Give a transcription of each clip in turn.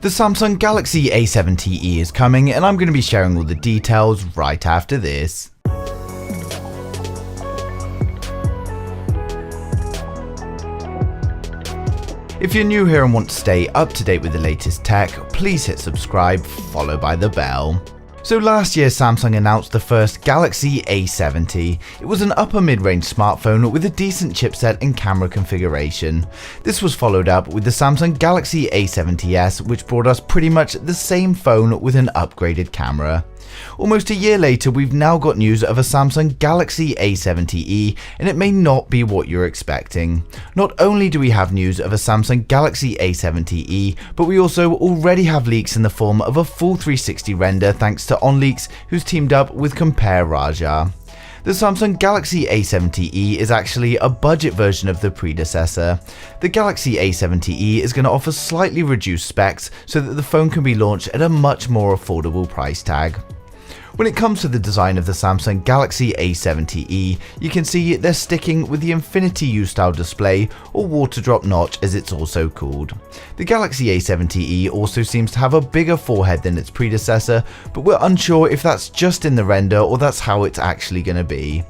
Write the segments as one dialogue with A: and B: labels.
A: The Samsung Galaxy A70e is coming, and I'm going to be sharing all the details right after this. If you're new here and want to stay up to date with the latest tech, please hit subscribe, followed by the bell. So last year Samsung announced the first Galaxy A70. It was an upper mid-range smartphone with a decent chipset and camera configuration. This was followed up with the Samsung Galaxy A70s, which brought us pretty much the same phone with an upgraded camera. Almost a year later, we've now got news of a Samsung Galaxy A70e, and it may not be what you're expecting. Not only do we have news of a Samsung Galaxy A70e, but we also already have leaks in the form of a full 360 render thanks to OnLeaks, who's teamed up with Compare Raja. The Samsung Galaxy A70e is actually a budget version of the predecessor. The Galaxy A70e is going to offer slightly reduced specs so that the phone can be launched at a much more affordable price tag. When it comes to the design of the Samsung Galaxy A70e, you can see they're sticking with the Infinity U style display, or water drop notch as it's also called. The Galaxy A70e also seems to have a bigger forehead than its predecessor, but we're unsure if that's just in the render or that's how it's actually going to be.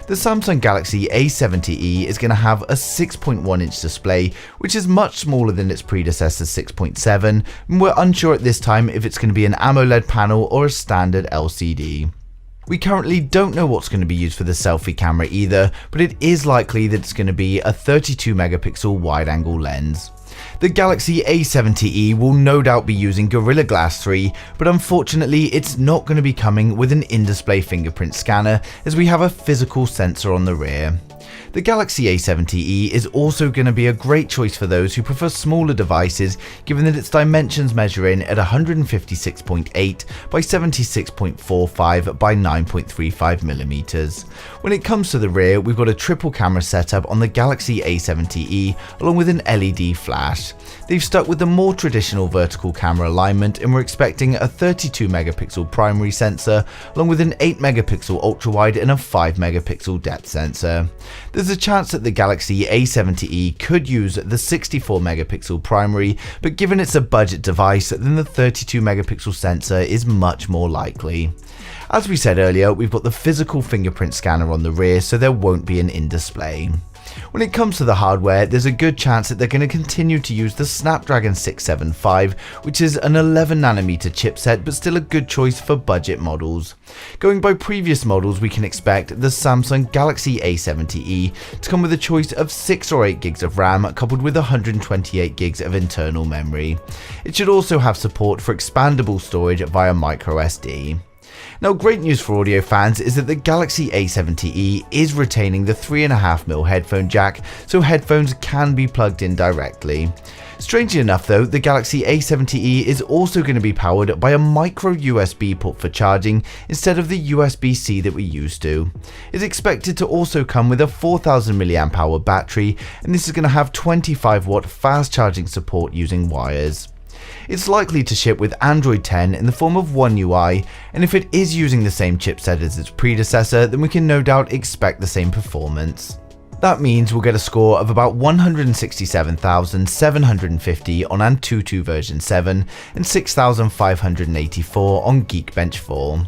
A: The Samsung Galaxy A70e is going to have a 6.1-inch display, which is much smaller than its predecessor's 6.7, and we're unsure at this time if it's going to be an AMOLED panel or a standard LCD. We currently don't know what's going to be used for the selfie camera either, but it is likely that it's going to be a 32 megapixel wide-angle lens. The Galaxy A70e will no doubt be using Gorilla Glass 3, but unfortunately it's not going to be coming with an in-display fingerprint scanner, as we have a physical sensor on the rear. The Galaxy A70e is also going to be a great choice for those who prefer smaller devices, given that its dimensions measure in at 156.8 by 76.45 by 9.35mm. When it comes to the rear, we've got a triple camera setup on the Galaxy A70e along with an LED flash. They've stuck with the more traditional vertical camera alignment, and we're expecting a 32 megapixel primary sensor along with an 8 megapixel ultra wide and a 5 megapixel depth sensor. There's a chance that the Galaxy A70e could use the 64 megapixel primary, but given it's a budget device, then the 32 megapixel sensor is much more likely. As we said earlier, we've got the physical fingerprint scanner on the rear, so there won't be an in-display. When it comes to the hardware, there's a good chance that they're going to continue to use the Snapdragon 675, which is an 11nm chipset, but still a good choice for budget models. Going by previous models, we can expect the Samsung Galaxy A70e to come with a choice of 6 or 8 gigs of RAM coupled with 128 gigs of internal memory. It should also have support for expandable storage via microSD. Now, great news for audio fans is that the Galaxy A70e is retaining the 3.5mm headphone jack, so headphones can be plugged in directly. Strangely enough though, the Galaxy A70e is also going to be powered by a micro USB port for charging instead of the USB-C that we used to. It's expected to also come with a 4000 mAh battery, and this is going to have 25-watt fast charging support using wires. It's likely to ship with Android 10 in the form of One UI, and if it is using the same chipset as its predecessor, then we can no doubt expect the same performance. That means we'll get a score of about 167,750 on Antutu version 7 and 6,584 on Geekbench 4.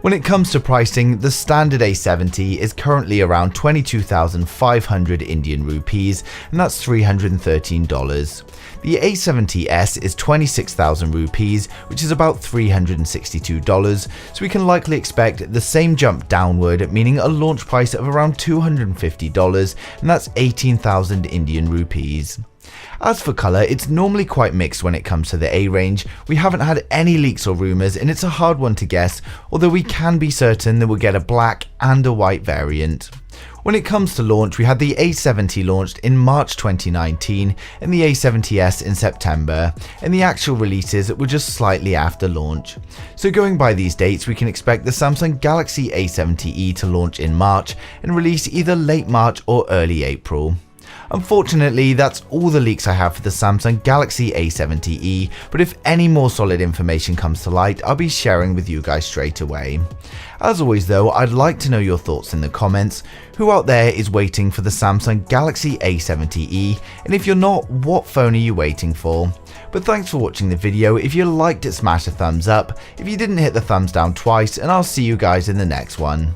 A: When it comes to pricing, the standard A70 is currently around 22,500 Indian rupees, and that's $313. The A70s is 26,000 rupees, which is about $362, so we can likely expect the same jump downward, meaning a launch price of around $250, and that's 18,000 Indian rupees. As for colour, it's normally quite mixed when it comes to the A range. We haven't had any leaks or rumours, and it's a hard one to guess, although we can be certain that we'll get a black and a white variant. When it comes to launch, we had the A70 launched in March 2019 and the A70s in September, and the actual releases were just slightly after launch. So going by these dates, we can expect the Samsung Galaxy A70e to launch in March and release either late March or early April. Unfortunately, that's all the leaks I have for the Samsung Galaxy A70e, but if any more solid information comes to light, I'll be sharing with you guys straight away. As always though, I'd like to know your thoughts in the comments. Who out there is waiting for the Samsung Galaxy A70e, and if you're not, what phone are you waiting for? But thanks for watching the video. If you liked it, smash a thumbs up. If you didn't, hit the thumbs down twice, and I'll see you guys in the next one.